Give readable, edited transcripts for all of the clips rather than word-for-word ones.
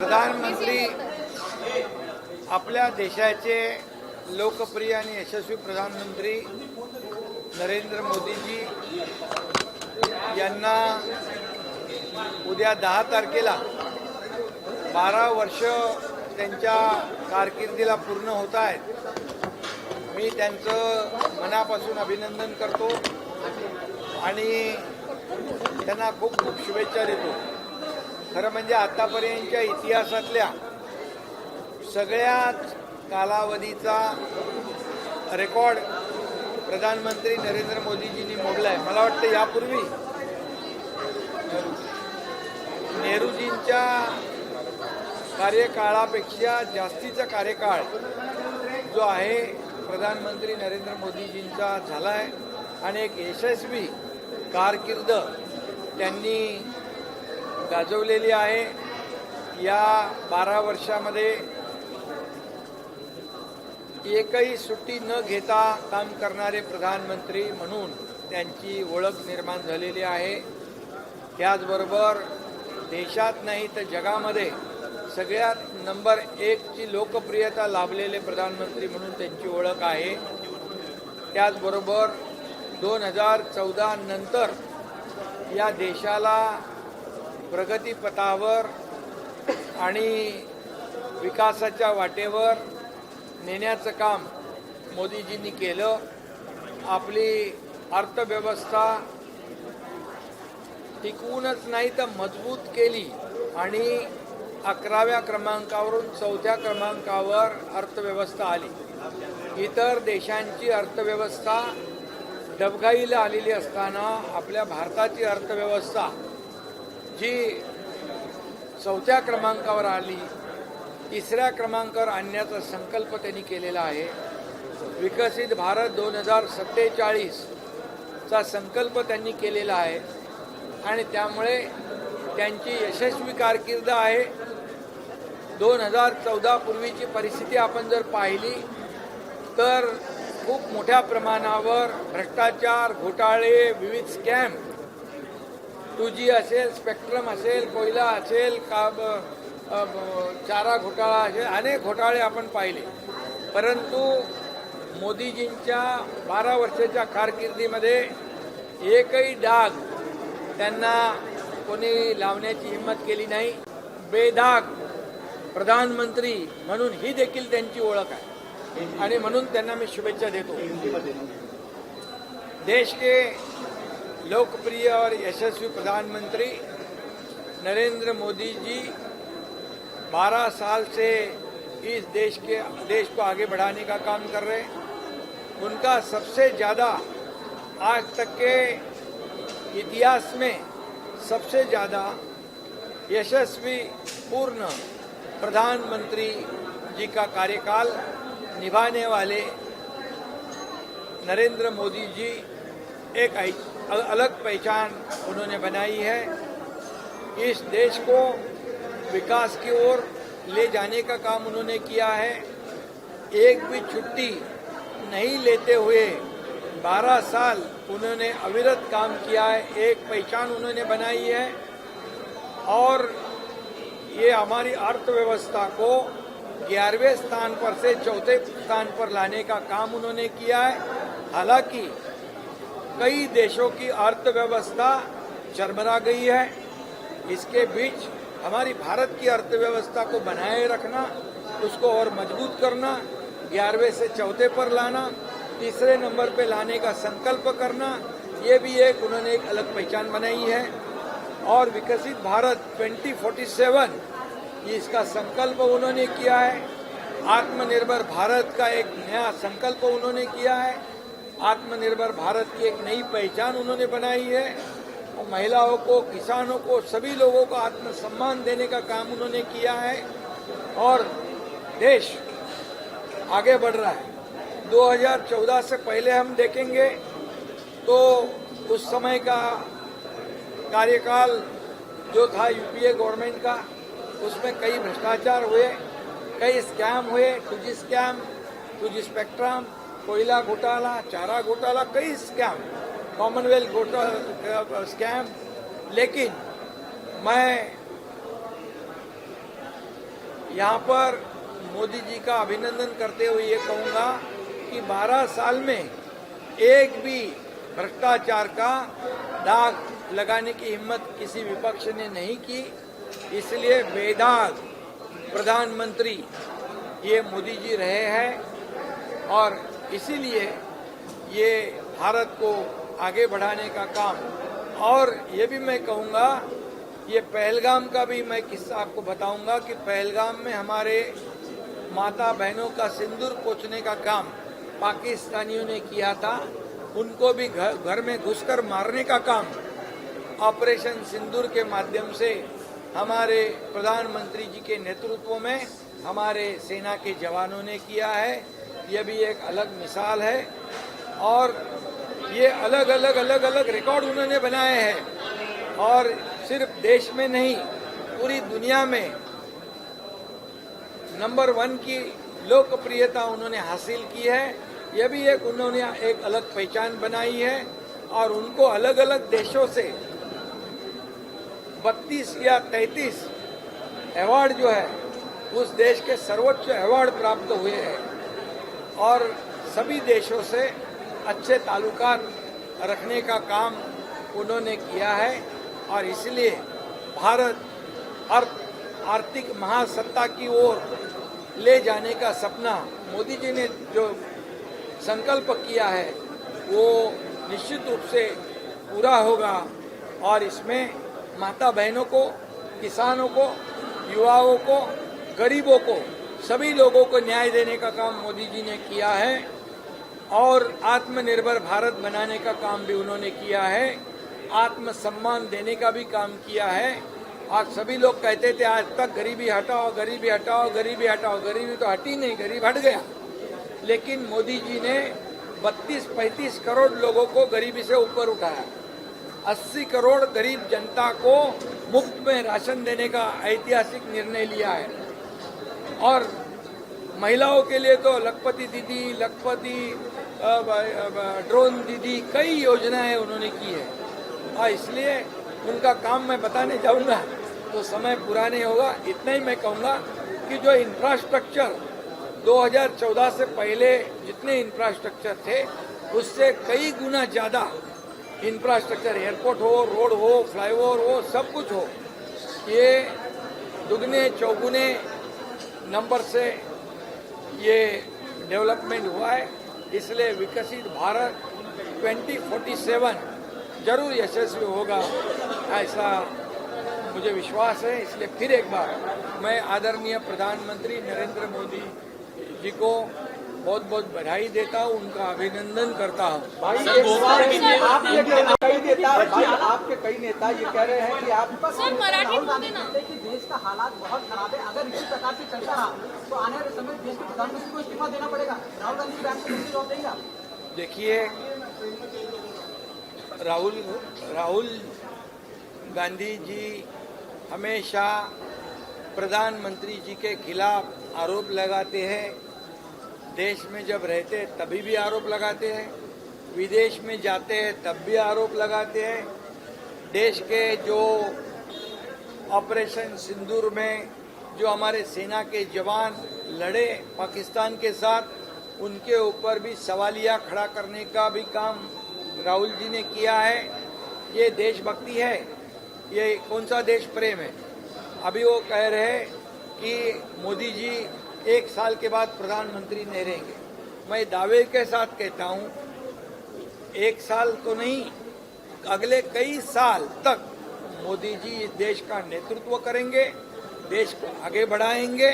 प्रधानमंत्री आपल्या देशाचे लोकप्रिय आणि यशस्वी प्रधानमंत्री नरेंद्र मोदीजी यांना उद्या 10 तारखेला 12 वर्ष त्यांच्या कारकिर्दीला पूर्ण होत आहेत। मी त्यांचं मनापासून अभिनंदन करतो आणि त्यांना खूप खूप शुभेच्छा देतो। खरं म्हणजे आतापर्यंतच्या इतिहासातल्या सगळ्यात कालावधीचा रेकॉर्ड प्रधानमंत्री नरेंद्र मोदीजींनी मोडला आहे। मला वाटतं यापूर्वी नेहरूजींच्या कार्यकाळापेक्षा जास्तीचा कार्यकाळ जो आहे प्रधानमंत्री नरेंद्र मोदीजींचा झाला आहे आणि एक यशस्वी कारकीर्द त्यांनी गाजवलेली आहे। या 12 वर्षामध्ये एकही सुट्टी न घेता काम करणारे प्रधानमंत्री म्हणून त्यांची ओळख निर्माण झालेली आहे। त्याचबरोबर देशात नाही तर जगामध्ये सगळ्यात नंबर 1 ची लोकप्रियता लाभलेले प्रधानमंत्री म्हणून त्यांची ओळख आहे। त्याचबरोबर 2014 नंतर या देशाला प्रगतीपथावर आणि विकासाच्या वाटेवर नेण्याचं काम मोदीजींनी केलं। आपली अर्थव्यवस्था टिकवूनच नाही तर मजबूत केली आणि 11व्या क्रमांकावरून 4थ्या क्रमांकावर अर्थव्यवस्था आली। इतर देशांची अर्थव्यवस्था डबघाईला आलेली असताना आपल्या भारताची अर्थव्यवस्था जी 4थ्या क्रमांकावर आली, 3ऱ्या क्रमांकावर आणण्याचा संकल्प त्यांनी केलेला आहे। विकसित भारत 2047 चा संकल्प त्यांनी केलेला आहे आणि त्यामुळे त्यांची यशस्वी कारकीर्द आहे। 2014 पूर्वीची परिस्थिती आपण जर पाहिली तर खूप मोठ्या प्रमाणावर भ्रष्टाचार, घोटाळे, विविध स्कॅम, 2G असेल, स्पेक्ट्रम असेल, कोयला असेल, चारा घोटाळा असेल, अनेक घोटाळे आपण पाहिले। परंतु मोदीजींच्या 12 वर्षाच्या कारकिर्दीमध्ये एकही डाग त्यांना कोणी लावण्याची हिंमत केली नाही। बेदाग प्रधानमंत्री म्हणून ही देखील त्यांची ओळख आहे आणि म्हणून त्यांना मी शुभेच्छा देतो। देश के लोकप्रिय और यशस्वी प्रधानमंत्री नरेंद्र मोदी जी 12 साल से इस देश को आगे बढ़ाने का काम कर रहे हैं। उनका सबसे ज़्यादा आज तक के इतिहास में सबसे ज़्यादा यशस्वी पूर्ण प्रधानमंत्री जी का कार्यकाल निभाने वाले नरेंद्र मोदी जी एक अलग पहचान उन्होंने बनाई है। इस देश को विकास की ओर ले जाने का काम उन्होंने किया है। एक भी छुट्टी नहीं लेते हुए 12 साल उन्होंने अविरत काम किया है, एक पहचान उन्होंने बनाई है और ये हमारी अर्थव्यवस्था को 11वें स्थान पर से 4थे स्थान पर लाने का काम उन्होंने किया है। हालांकि कई देशों की अर्थव्यवस्था चरमरा गई है, इसके बीच हमारी भारत की अर्थव्यवस्था को बनाए रखना, उसको और मजबूत करना, 11वें से 4थे पर लाना, 3रे नंबर पे लाने का संकल्प करना, ये भी एक उन्होंने एक अलग पहचान बनाई है। और विकसित भारत 2047 इसका संकल्प उन्होंने किया है। आत्मनिर्भर भारत का एक नया संकल्प उन्होंने किया है। आत्मनिर्भर भारत की एक नई पहचान उन्होंने बनाई है और महिलाओं को, किसानों को, सभी लोगों को आत्मसम्मान देने का काम उन्होंने किया है और देश आगे बढ़ रहा है। 2014 से पहले हम देखेंगे तो उस समय का कार्यकाल जो था यूपीए गवर्नमेंट का, उसमें कई भ्रष्टाचार हुए, कई स्कैम हुए, 2G स्कैम, 2G स्पेक्ट्रम, कोयला घोटाला, चारा घोटाला, कई स्कैम, कॉमनवेल्थ घोटाला स्कैम। लेकिन मैं यहाँ पर मोदी जी का अभिनंदन करते हुए ये कहूँगा कि 12 साल में एक भी भ्रष्टाचार का दाग लगाने की हिम्मत किसी विपक्ष ने नहीं की। इसलिए बेदाग प्रधानमंत्री ये मोदी जी रहे हैं और इसीलिए ये भारत को आगे बढ़ाने का काम। और ये भी मैं कहूँगा, ये पहलगाम का भी मैं किस्सा आपको बताऊंगा कि पहलगाम में हमारे माता बहनों का सिंदूर पोंछने का काम पाकिस्तानियों ने किया था। उनको भी घर में घुसकर मारने का काम ऑपरेशन सिंदूर के माध्यम से हमारे प्रधानमंत्री जी के नेतृत्व में हमारे सेना के जवानों ने किया है। यह भी एक अलग मिसाल है और ये अलग अलग रिकॉर्ड उन्होंने बनाए हैं और सिर्फ देश में नहीं पूरी दुनिया में नंबर 1 की लोकप्रियता उन्होंने हासिल की है। यह भी एक उन्होंने एक अलग पहचान बनाई है और उनको अलग अलग देशों से 32 या 33 अवार्ड जो है उस देश के सर्वोच्च अवार्ड प्राप्त हुए हैं और सभी देशों से अच्छे ताल्लुकात रखने का काम उन्होंने किया है और इसलिए भारत आर्थिक महासत्ता की ओर ले जाने का सपना मोदी जी ने जो संकल्प किया है वो निश्चित रूप से पूरा होगा और इसमें माता बहनों को, किसानों को, युवाओं को, गरीबों को, सभी लोगों को न्याय देने का काम मोदी जी ने किया है और आत्मनिर्भर भारत बनाने का काम भी उन्होंने किया है। आत्मसम्मान देने का भी काम किया है। आज सभी लोग कहते थे आज तक गरीबी हटाओ, गरीबी हटाओ, गरीबी हटाओ। गरीबी तो हटी नहीं, गरीब हट गया। लेकिन मोदी जी ने 32-35 करोड़ लोगों को गरीबी से ऊपर उठाया। 80 करोड़ गरीब जनता को मुफ्त में राशन देने का ऐतिहासिक निर्णय लिया है और महिलाओं के लिए तो लखपति दीदी, लखपति ड्रोन दीदी, कई योजनाएं उन्होंने की है और इसलिए उनका काम मैं बताने जाऊंगा तो समय पूरा नहीं होगा। इतना ही मैं कहूंगा कि जो इंफ्रास्ट्रक्चर 2014 से पहले जितने इंफ्रास्ट्रक्चर थे उससे कई गुना ज्यादा इंफ्रास्ट्रक्चर, एयरपोर्ट हो, रोड हो, फ्लाईओवर हो, सब कुछ हो, ये दुगने चौगुने नंबर से ये डेवलपमेंट हुआ है। इसलिए विकसित भारत 2047 जरूर यशस्वी होगा, ऐसा मुझे विश्वास है। इसलिए फिर एक बार मैं आदरणीय प्रधानमंत्री नरेंद्र मोदी जी को बहुत बहुत बधाई देता हूँ, उनका अभिनंदन करता हूँ। आपके कई नेता ये कह रहे हैं कि आप राहुल गांधी कहते हैं कि देश का हालात बहुत खराब है, अगर इसी प्रकार से चलता रहा तो आने वाले समय देश के प्रधानमंत्री को इस्तीफा देना पड़ेगा। राहुल गांधी के बयान को कैसे जवाब देंगे? देखिए, राहुल गांधी जी हमेशा प्रधानमंत्री जी के खिलाफ आरोप लगाते हैं। देश में जब रहते हैं तभी भी आरोप लगाते हैं, विदेश में जाते हैं तब भी आरोप लगाते हैं। देश के जो ऑपरेशन सिंदूर में जो हमारे सेना के जवान लड़े पाकिस्तान के साथ, उनके ऊपर भी सवालिया खड़ा करने का भी काम राहुल जी ने किया है। ये देशभक्ति है, ये कौन सा देश प्रेम है। अभी वो कह रहे हैं कि मोदी जी 1 साल के बाद प्रधानमंत्री नहीं रहेंगे। मैं दावे के साथ कहता हूं 1 साल तो नहीं, अगले कई साल तक मोदी जी इस देश का नेतृत्व करेंगे, देश को आगे बढ़ाएंगे।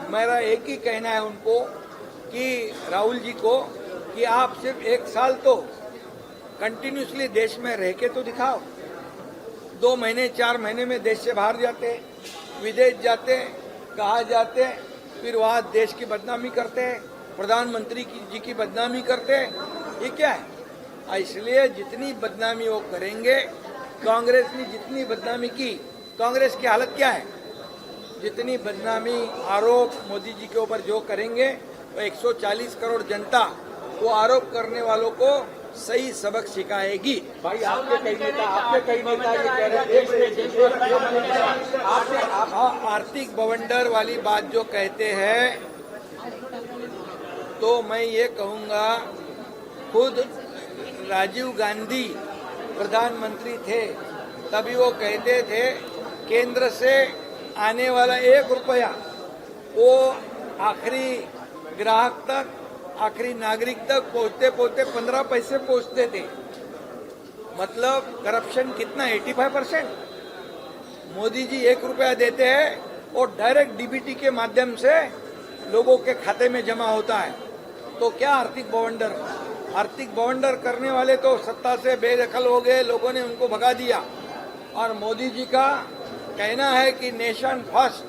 मेरा एक ही कहना है उनको कि राहुल जी को कि आप सिर्फ 1 साल तो कंटिन्यूसली देश में रह के तो दिखाओ। 2 महीने 4 महीने में देश से बाहर जाते, विदेश जाते, कहाँ जाते, फिर वहाँ देश की बदनामी करते हैं, प्रधानमंत्री जी की बदनामी करते हैं। ये क्या है? इसलिए जितनी बदनामी वो करेंगे, कांग्रेस ने जितनी बदनामी की, कांग्रेस की हालत क्या है? जितनी बदनामी आरोप मोदी जी के ऊपर जो करेंगे, तो 140 करोड़ जनता वो आरोप करने वालों को सही सबक सिखाएगी। भाई आपके कई नेता ये कह रहे हैं देश में हाँ, आर्थिक बवंडर वाली बात जो कहते हैं, तो मैं ये कहूंगा, खुद राजीव गांधी प्रधानमंत्री थे तभी वो कहते थे केंद्र से आने वाला 1 रुपया वो आखिरी ग्राहक तक, आखिरी नागरिक तक पहुंचते पहुंचते 15 पैसे पहुंचते थे। मतलब करप्शन कितना, 85%। मोदी जी 1 रुपया देते हैं और डायरेक्ट डीबीटी के माध्यम से लोगों के खाते में जमा होता है। तो क्या आर्थिक बवंडर, आर्थिक बवंडर करने वाले तो सत्ता से बेदखल हो गए, लोगों ने उनको भगा दिया। और मोदी जी का कहना है कि नेशन फर्स्ट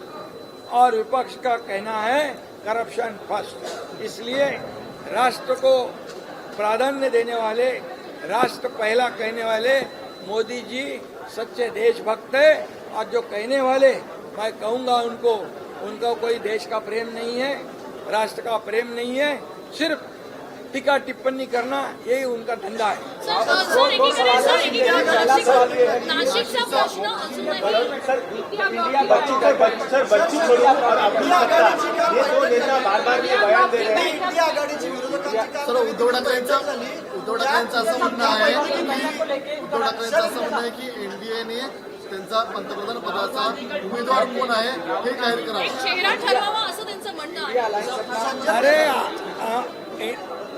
और विपक्ष का कहना है करप्शन फर्स्ट। इसलिए राष्ट्र को प्राधान्य देने वाले, राष्ट्र पहला कहने वाले मोदी जी सच्चे देशभक्त है। और जो कहने वाले, मैं कहूंगा उनको, उनका कोई देश का प्रेम नहीं है, राष्ट्र का प्रेम नहीं है, सिर्फ टीका टिप्पणी करना यही उनका धंधा है। नाशिकचा प्रश्न अजूनही सर बच्चू कडू और अब्दुल सत्तार ये 2 नेता बार ये बयान दे रहे हैं। सर उद्धव ठाकरेंचं असं म्हणणं आहे की एनडीएने त्यांचा पंतप्रधान पदाचा उमेदवार कोण आहे हे जाहीर करावं, चेहरा ठरवावा असं त्यांचं म्हणणं आहे। अरे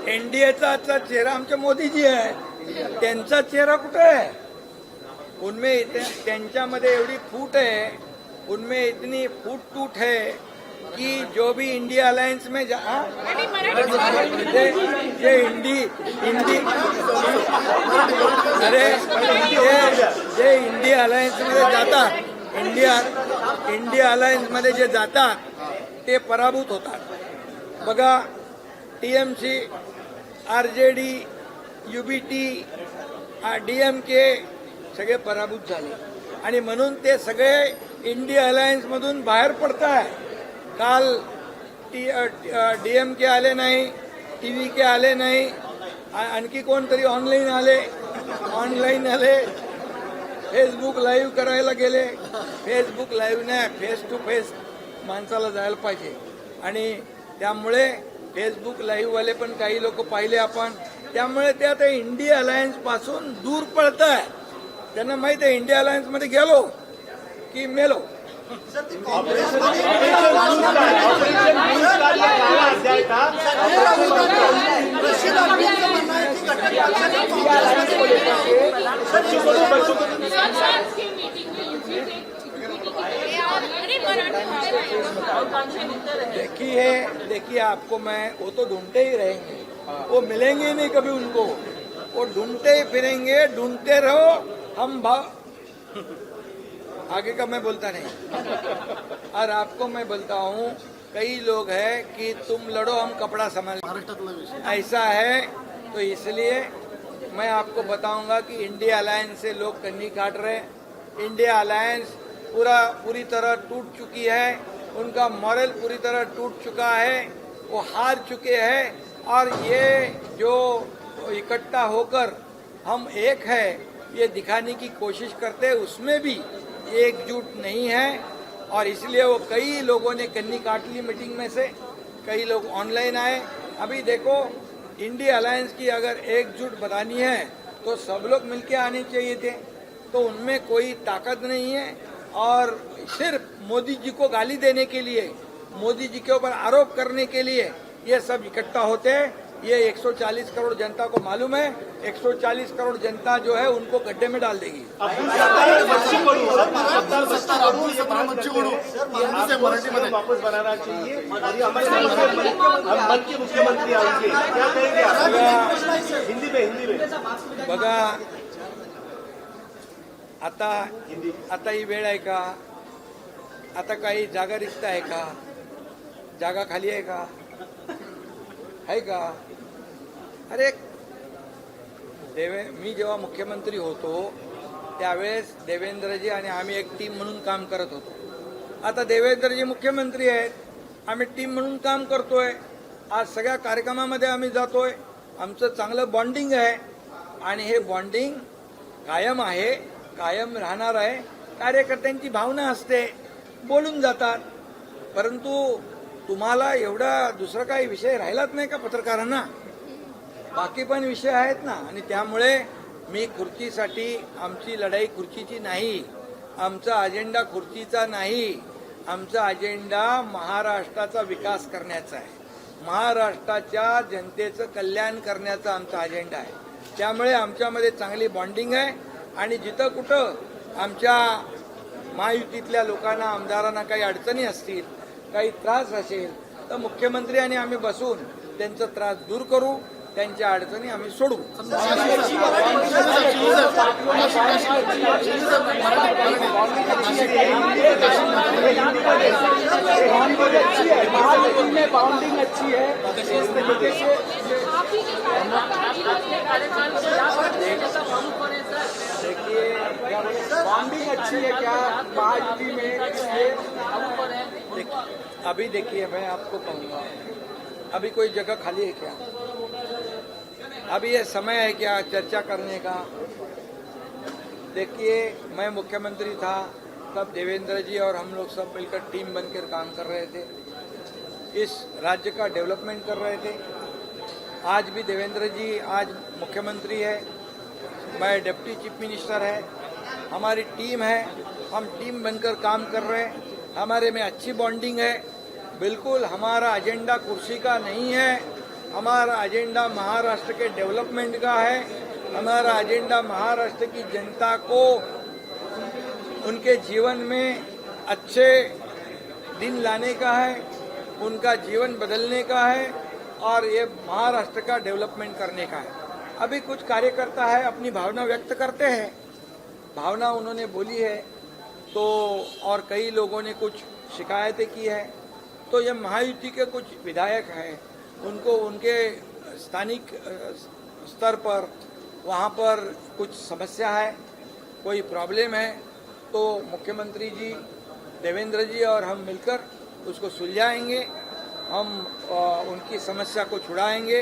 एनडीएचा चेहरा आमचे मोदीजी आहे, त्यांचा चेहरा कुठे आहे? उनमें त्यांच्यामध्ये एवढी फूट है, उनमें इतनी फूट टूट है कि जो भी इंडिया अलायंस में ये हिंदी अरे जे इंडिया अलायन्स मध्ये जातात, इंडिया अलायन्स मध्ये जे जातात ते पराभूत होतात। बघा, टीएमसी, आरजेडी, यूबीटी, डीएमके सगळे पराभूत झाले आणि म्हणून ते सगळे इंडिया अलायन्स मधून बाहेर पडत आहे। काल डीएमके आले नाही, टीव्हीके आले नाही, आणखी कोणतरी ऑनलाईन आले, फेसबुक लाईव्ह करायला गेले। फेसबुक लाईव्ह नाही, फेस टू फेस माणसाला जायला पाहिजे। आणि त्यामुळे फेसबुक लाईव्ह वाले पण काही लोक पाहिले आपण, त्यामुळे ते आता इंडिया अलायन्स पासून दूर पळत आहे। त्यांना माहित आहे इंडिया अलायन्स मध्ये गेलो की मेलो। देखिए आपको मैं, वो तो ढूंढते ही रहेंगे, वो मिलेंगे ही नहीं कभी उनको, वो ढूंढते ही फिरेंगे, ढूंढते रहो। हम आगे का मैं बोलता नहीं। और आपको मैं बोलता हूँ, कई लोग हैं कि तुम लड़ो हम कपड़ा संभाल, महाराष्ट्रातला विषय ऐसा है। तो इसलिए मैं आपको बताऊंगा कि इंडिया अलायंस से लोग कन्नी काट रहे। इंडिया अलायंस पूरी तरह टूट चुकी है, उनका मॉरल पूरी तरह टूट चुका है, वो हार चुके हैं। और ये जो इकट्ठा होकर हम एक है ये दिखाने की कोशिश करते हैं, उसमें भी एकजुट नहीं है। और इसलिए वो कई लोगों ने कन्नी काट ली मीटिंग में से, कई लोग ऑनलाइन आए। अभी देखो, इंडिया अलायंस की अगर एकजुट बतानी है तो सब लोग मिलके आने चाहिए थे, तो उनमें कोई ताकत नहीं है। और सिर्फ मोदी जी को गाली देने के लिए, मोदी जी के ऊपर आरोप करने के लिए ये सब इकट्ठा होते हैं। ये 140 करोड़ जनता को मालूम है, 140 करोड़ जनता जो है उनको गड्ढे में डाल देगी। वापस बनाना चाहिए और हम मन के मुख्यमंत्री आएंगे, क्या कहेंगे आप? हिंदी में बघा, आता ही वेळ आहे का? आता काही जागा रिक्त आहे का? जागा खाली आहे का? आहे का? अरे मी जेव्हा मुख्यमंत्री होतो त्यावेळेस देवेंद्रजी आणि आम्ही एक टीम म्हणून काम करत होतो। आता देवेंद्रजी मुख्यमंत्री आहेत, आम्ही टीम म्हणून काम करतोय। आज सगळ्या कार्यक्रमामध्ये आम्ही जातोय, आमचं चांगलं बॉन्डिंग आहे। आणि हे बॉन्डिंग कायम आहे, कायम राहणार आहे. कार्यकर्त्यांची भावना असते, बोलून जातात. परंतु तुम्हाला एवढा दुसरा काही विषय राहिलाच नाही का पत्रकारांना? बाकी पण विषय आहेत ना. आणि त्यामुळे मी खुर्चीसाठी, आमची लढाई खुर्चीची नाही, आमचा अजेंडा खुर्चीचा नाही. आमचा अजेंडा महाराष्ट्राचा विकास करण्याचा आहे, महाराष्ट्राच्या जनतेचं कल्याण करण्याचा आमचा अजेंडा आहे. त्यामुळे आमच्यामध्ये चांगली बॉन्डिंग आहे. आणि जिथं कुठं आमच्या महायुतीतल्या लोकांना, आमदारांना काही अडचणी असतील, काही त्रास असेल, तर मुख्यमंत्री आणि आम्ही बसून त्यांचा त्रास दूर करू, त्यांच्या अडचणी आम्ही सोडू. बाउंडिंग अच्छी है इस तरीके से देखिए, बाउंडिंग अच्छी है क्या महायुति में? अभी देखिए, मैं आपको कहूँगा, अभी कोई जगह खाली है क्या? अभी ये समय है क्या चर्चा करने का? देखिए, मैं मुख्यमंत्री था तब देवेंद्र जी और हम लोग सब मिलकर टीम बनकर काम कर रहे थे, इस राज्य का डेवलपमेंट कर रहे थे. आज भी देवेंद्र जी आज मुख्यमंत्री है, मैं डिप्टी चीफ मिनिस्टर है, हमारी टीम है, हम टीम बनकर काम कर रहे हैं. हमारे में अच्छी बॉन्डिंग है. बिल्कुल हमारा एजेंडा कुर्सी का नहीं है, हमारा एजेंडा महाराष्ट्र के डेवलपमेंट का है. हमारा एजेंडा महाराष्ट्र की जनता को उनके जीवन में अच्छे दिन लाने का है, उनका जीवन बदलने का है और ये महाराष्ट्र का डेवलपमेंट करने का है. अभी कुछ कार्यकर्ता है अपनी भावना व्यक्त करते हैं, भावना उन्होंने बोली है तो, और कई लोगों ने कुछ शिकायतें की है. तो ये महायुति के कुछ विधायक हैं, उनको उनके स्थानिक स्तर पर वहाँ पर कुछ समस्या है, कोई प्रॉब्लम है, तो मुख्यमंत्री जी, देवेंद्र जी और हम मिलकर उसको सुलझाएंगे, हम उनकी समस्या को छुड़ाएंगे.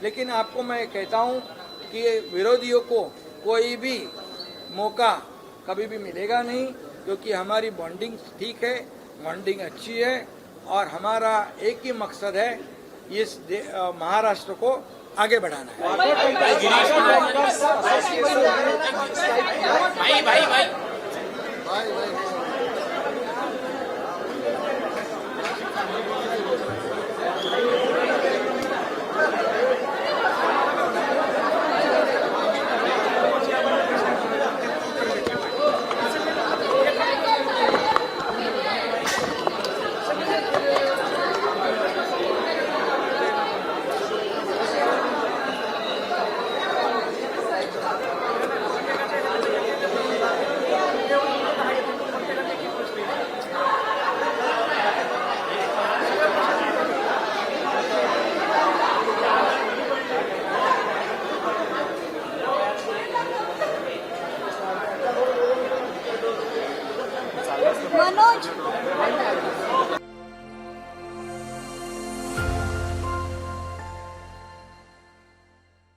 लेकिन आपको मैं कहता हूँ कि विरोधियों को कोई भी मौका कभी भी मिलेगा नहीं, क्योंकि हमारी बॉन्डिंग ठीक है, बॉन्डिंग अच्छी है और हमारा एक ही मकसद है, इस महाराष्ट्र को आगे बढ़ाना है. मनोज